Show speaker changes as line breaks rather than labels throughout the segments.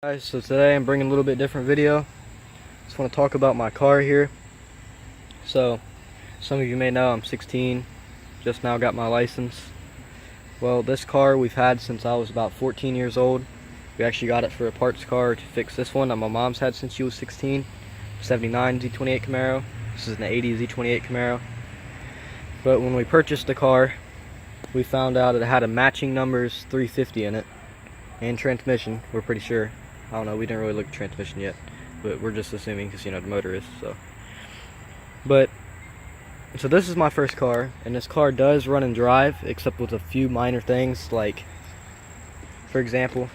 Guys, so today I'm bringing a little bit different video. Just want to talk about my car here. So some of you may know I'm 16, just now got my license. Well, this car we've had since I was about 14 years old. We actually got it for a parts car to fix this one that my mom's had since she was 16. 79 Z28 Camaro. This is an 80 Z28 Camaro. But when we purchased the car, we found out it had a matching numbers 350 in it and transmission, we're pretty sure. I don't know, we didn't really look at transmission yet, but we're just assuming because, you know, the motor is, so. So this is my first car, and this car does run and drive, except with a few minor things, like, for example,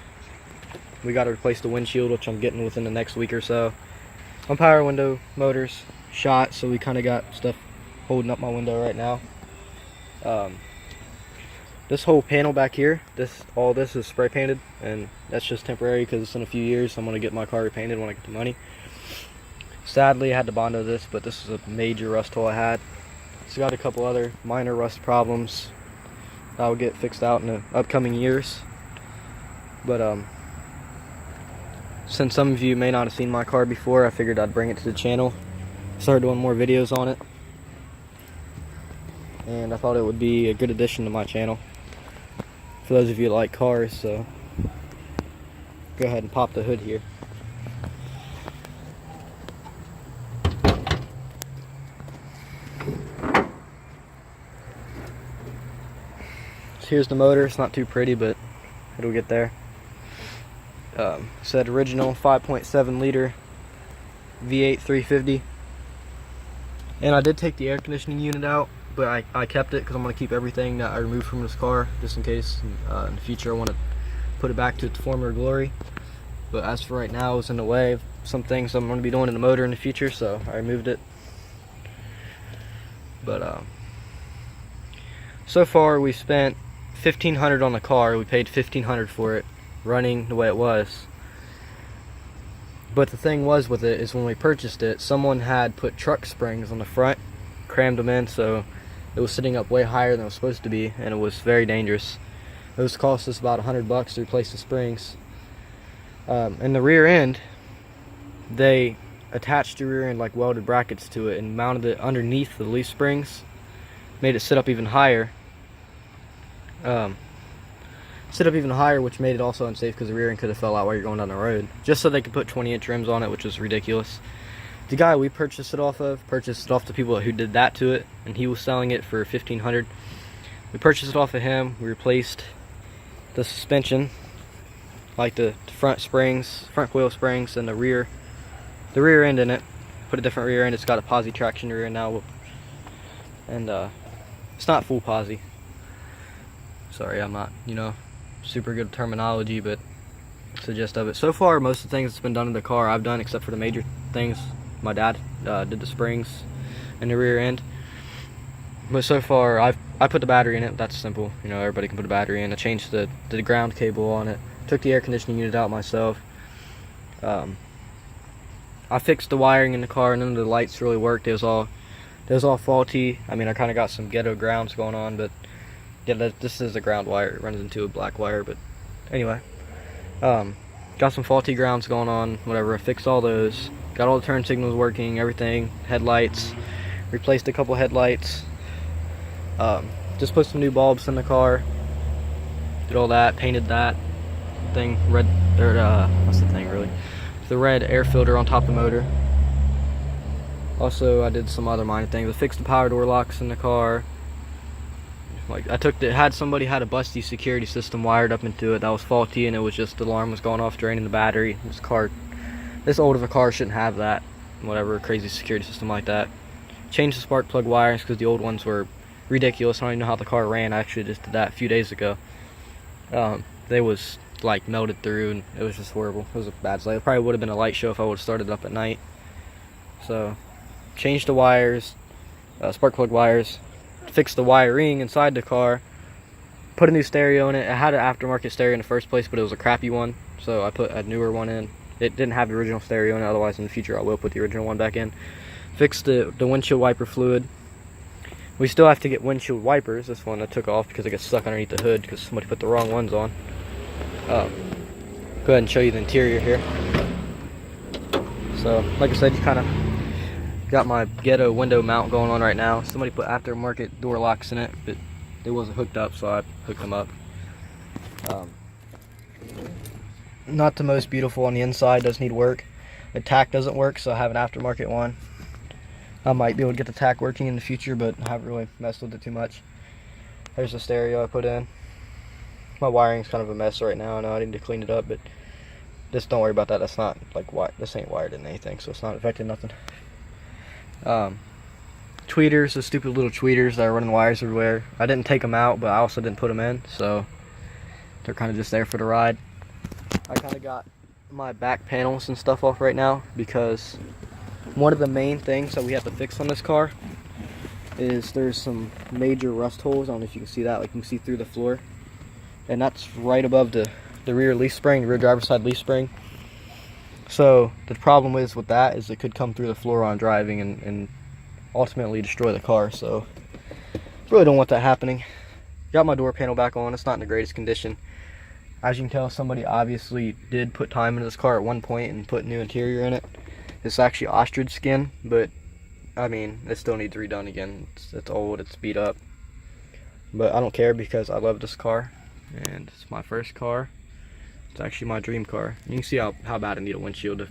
we got to replace the windshield, which I'm getting within the next week or so. My power window motor's shot, so we kind of got stuff holding up my window right now. This whole panel back here, all this is spray painted, and that's just temporary because it's in a few years. I'm going to get my car repainted when I get the money. Sadly, I had to Bondo this, but this is a major rust hole I had. It's got a couple other minor rust problems that will get fixed out in the upcoming years. But since some of you may not have seen my car before, I figured I'd bring it to the channel. Started doing more videos on it, and I thought it would be a good addition to my channel for those of you that like cars. So go ahead and pop the hood here. So here's the motor. It's not too pretty, but it'll get there. Said original 5.7 liter V8 350, and I did take the air conditioning unit out, but I kept it because I'm going to keep everything that I removed from this car just in case in the future I want to put it back to its former glory. But as for right now, it's in the way of some things I'm going to be doing in the motor in the future, so I removed it. But so far we spent $1,500 on the car. We paid $1,500 for it running the way it was. But the thing was with it is when we purchased it, someone had put truck springs on the front, crammed them in, so it was sitting up way higher than it was supposed to be, and it was very dangerous. It was cost us about $100 to replace the springs. In the rear end, they attached the rear end like welded brackets to it and mounted it underneath the leaf springs, made it sit up even higher. Which made it also unsafe because the rear end could have fell out while you're going down the road, just so they could put 20-inch rims on it, which was ridiculous. The guy we purchased it off the people who did that to it, and he was selling it for $1,500. We purchased it off of him. We replaced the suspension, like the front coil springs, and the rear end in it. Put a different rear end. It's got a posi traction rear end now, and it's not full posi. Sorry, I'm not, super good terminology, but it's the gist of it. So far, most of the things that's been done in the car I've done, except for the major things. My dad did the springs and the rear end. But so far, I put the battery in it. That's simple. Everybody can put a battery in. I changed the ground cable on it. Took the air conditioning unit out myself. I fixed the wiring in the car, and none of the lights really worked. It was all faulty. I mean, I kind of got some ghetto grounds going on, but yeah, this is a ground wire. It runs into a black wire, but anyway. Got some faulty grounds going on, whatever. I fixed all those. Got all the turn signals working, everything. Headlights. Replaced a couple headlights. Just put some new bulbs in the car. Did all that. Painted that thing red. What's the thing really? The red air filter on top of the motor. Also, I did some other minor things. I fixed the power door locks in the car. Like somebody had a busty security system wired up into it that was faulty, and it was just the alarm was going off, draining the battery. This old of a car shouldn't have that. Whatever, crazy security system like that. Changed the spark plug wires because the old ones were ridiculous. I don't even know how the car ran. I actually just did that a few days ago. They was like melted through, and it was just horrible. It was a bad slide. It probably would have been a light show if I would have started it up at night. So, changed the wires, spark plug wires. Fixed the wiring inside the car, put a new stereo in it. I had an aftermarket stereo in the first place, but it was a crappy one, so I put a newer one in. It didn't have the original stereo in it, otherwise in the future I will put the original one back in. Fixed the windshield wiper fluid. We still have to get windshield wipers. This one I took off because it got stuck underneath the hood because somebody put the wrong ones on. go ahead and show you the interior here. So, like I said, you kind of got my ghetto window mount going on right now. Somebody put aftermarket door locks in it, but it wasn't hooked up, so I hooked them up. Not the most beautiful on the inside, does need work. The tack doesn't work, so I have an aftermarket one. I might be able to get the tack working in the future, but I haven't really messed with it too much. There's the stereo I put in. My wiring's kind of a mess right now. I know I need to clean it up, but just don't worry about that. That's not like this ain't wired in anything, so it's not affecting nothing. Tweeters, the stupid little tweeters that are running wires everywhere. I didn't take them out, but I also didn't put them in, so they're kind of just there for the ride. I kind of got my back panels and stuff off right now because one of the main things that we have to fix on this car is there's some major rust holes. I don't know if you can see that, like you can see through the floor, and that's right above the rear leaf spring, the rear driver's side leaf spring. So the problem is with that is it could come through the floor on driving and ultimately destroy the car. So really don't want that happening. Got my door panel back on. It's not in the greatest condition. As you can tell, somebody obviously did put time into this car at one point and put new interior in it. It's actually ostrich skin, but I mean, it still needs redone again. It's old, it's beat up. But I don't care because I love this car, and it's my first car. It's actually my dream car. You can see how bad I need a windshield. The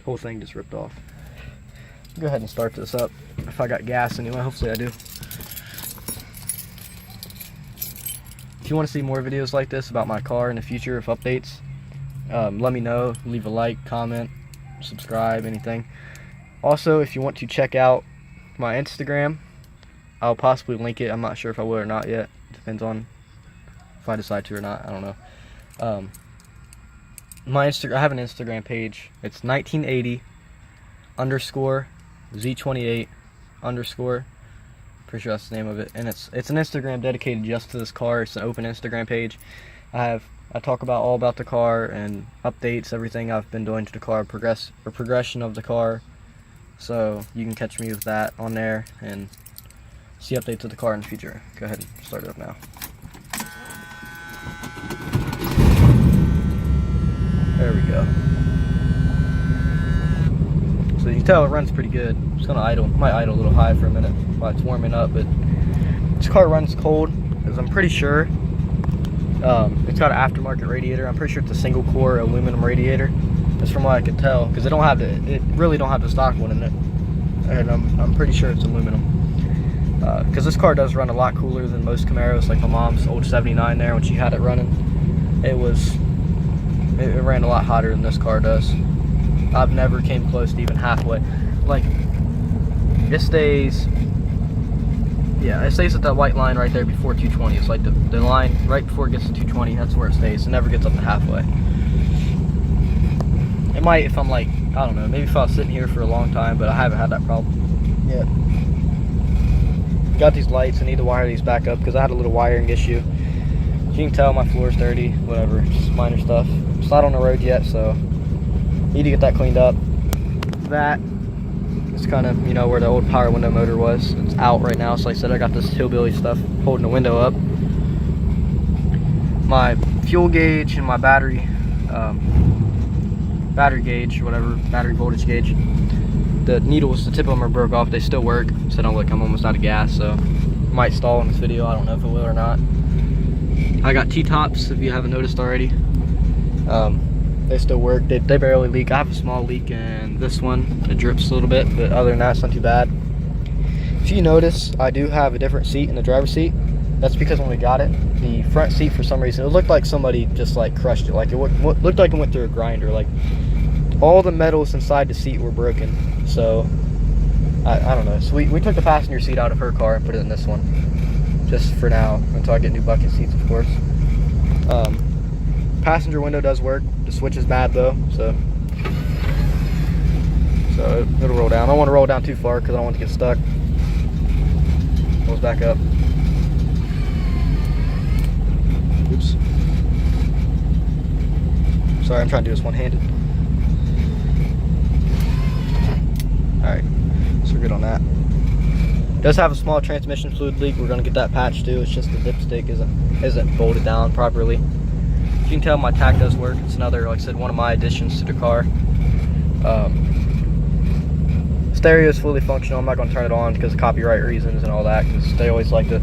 whole thing just ripped off. Go ahead and start this up. If I got gas anyway, hopefully I do. If you want to see more videos like this about my car in the future, of updates, let me know. Leave a like, comment, subscribe, anything. Also, if you want to check out my Instagram, I'll possibly link it. I'm not sure if I will or not yet. Depends on if I decide to or not. I don't know. I have an Instagram page. It's 1980 _z28 _ pretty sure that's the name of it, and it's an Instagram dedicated just to this car. It's an open Instagram page. I talk about all about the car and updates, everything I've been doing to the car, progression of the car. So you can catch me with that on there and see updates of the car in the future. Go ahead and start it up now. There we go. So you can tell it runs pretty good. It's gonna idle, might idle a little high for a minute while it's warming up, but this car runs cold, because I'm pretty sure it's got an aftermarket radiator. I'm pretty sure it's a single core aluminum radiator. That's from what I can tell, because it really don't have the stock one in it, and I'm pretty sure it's aluminum. Because this car does run a lot cooler than most Camaros, like my mom's old 79 there when she had it running. It ran a lot hotter than this car does. I've never came close to even halfway. Like, it stays at that white line right there before 220. It's like the line right before it gets to 220, that's where it stays. It never gets up to halfway. It might if I'm like, I don't know, maybe if I was sitting here for a long time, but I haven't had that problem yet. Got these lights. I need to wire these back up because I had a little wiring issue. As you can tell, my floor's dirty, whatever, just minor stuff. It's not on the road yet, so need to get that cleaned up. That is kind of, you know, where the old power window motor was. It's out right now, so like I said, I got this hillbilly stuff holding the window up. My fuel gauge and my battery gauge, whatever, battery voltage gauge, the needles, the tip of them are broke off. They still work, so don't look, I'm almost out of gas, so I might stall in this video. I don't know if it will or not. I got T-tops, if you haven't noticed already. They still work. They barely leak. I have a small leak in this one. It drips a little bit, but other than that, it's not too bad. If you notice, I do have a different seat in the driver's seat. That's because when we got it, the front seat, for some reason, it looked like somebody just like crushed it. Like it looked like it went through a grinder. Like all the metals inside the seat were broken. So I don't know. So we took the passenger seat out of her car and put it in this one, just for now, until I get new bucket seats, of course. Passenger window does work. The switch is bad though, so it'll roll down. I don't want to roll down too far because I don't want to get stuck. Rolls back up. Oops. Sorry, I'm trying to do this one-handed. Alright, so we're good on that. It does have a small transmission fluid leak. We're going to get that patched too. It's just the dipstick isn't bolted down properly. you can tell, my tach does work. It's another, like I said, one of my additions to the car. Stereo is fully functional. I'm not going to turn it on because of copyright reasons and all that, because they always like to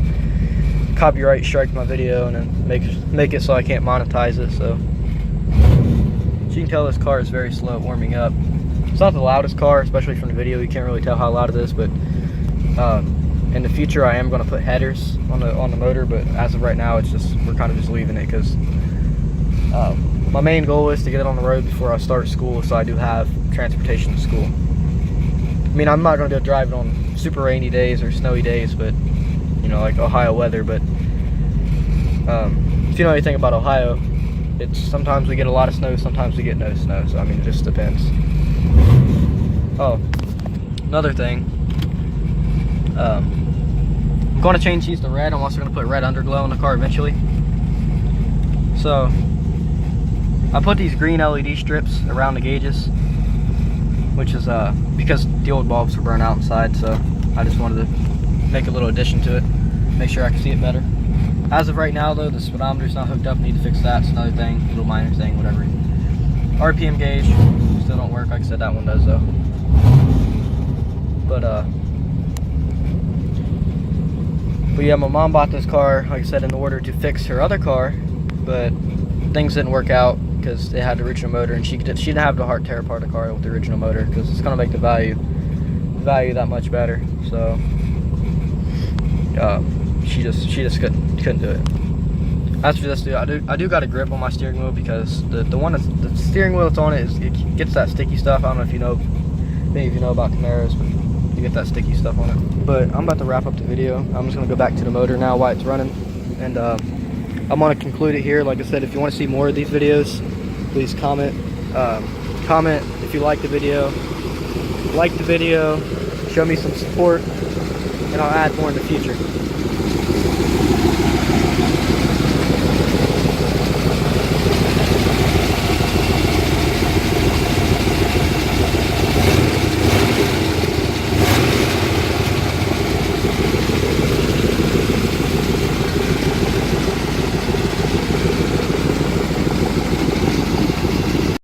copyright strike my video and then make it so I can't monetize it. So you can tell this car is very slow at warming up. It's not the loudest car, especially from the video. You can't really tell how loud it is, but in the future I am going to put headers on the motor, but as of right now it's just, we're kind of just leaving it because my main goal is to get it on the road before I start school, so I do have transportation to school. I mean, I'm not going to go drive it on super rainy days or snowy days, but you know, like Ohio weather. But if you know anything about Ohio, it's sometimes we get a lot of snow, sometimes we get no snow. So I mean, it just depends. Oh, another thing. I'm going to change these to red. I'm also going to put red underglow in the car eventually. So I put these green LED strips around the gauges, which is because the old bulbs were burnt out inside, so I just wanted to make a little addition to it, make sure I can see it better. As of right now though, the speedometer's not hooked up. Need to fix that. It's another thing, little minor thing, whatever. RPM gauge still don't work. Like I said, that one does though. But yeah, my mom bought this car, like I said, in order to fix her other car, but things didn't work out because they had the original motor, and she didn't have the heart tear apart the car with the original motor, because it's going to make the value that much better. So she just couldn't do it. As for this, dude, I do got a grip on my steering wheel, because the steering wheel that's on it it gets that sticky stuff. I don't know if you know, maybe if you know about Camaros, but you get that sticky stuff on it. But I'm about to wrap up the video. I'm just gonna go back to the motor now while it's running, and I'm gonna conclude it here. Like I said, if you want to see more of these videos, please comment. Comment if you like the video. Like the video. Show me some support, and I'll add more in the future.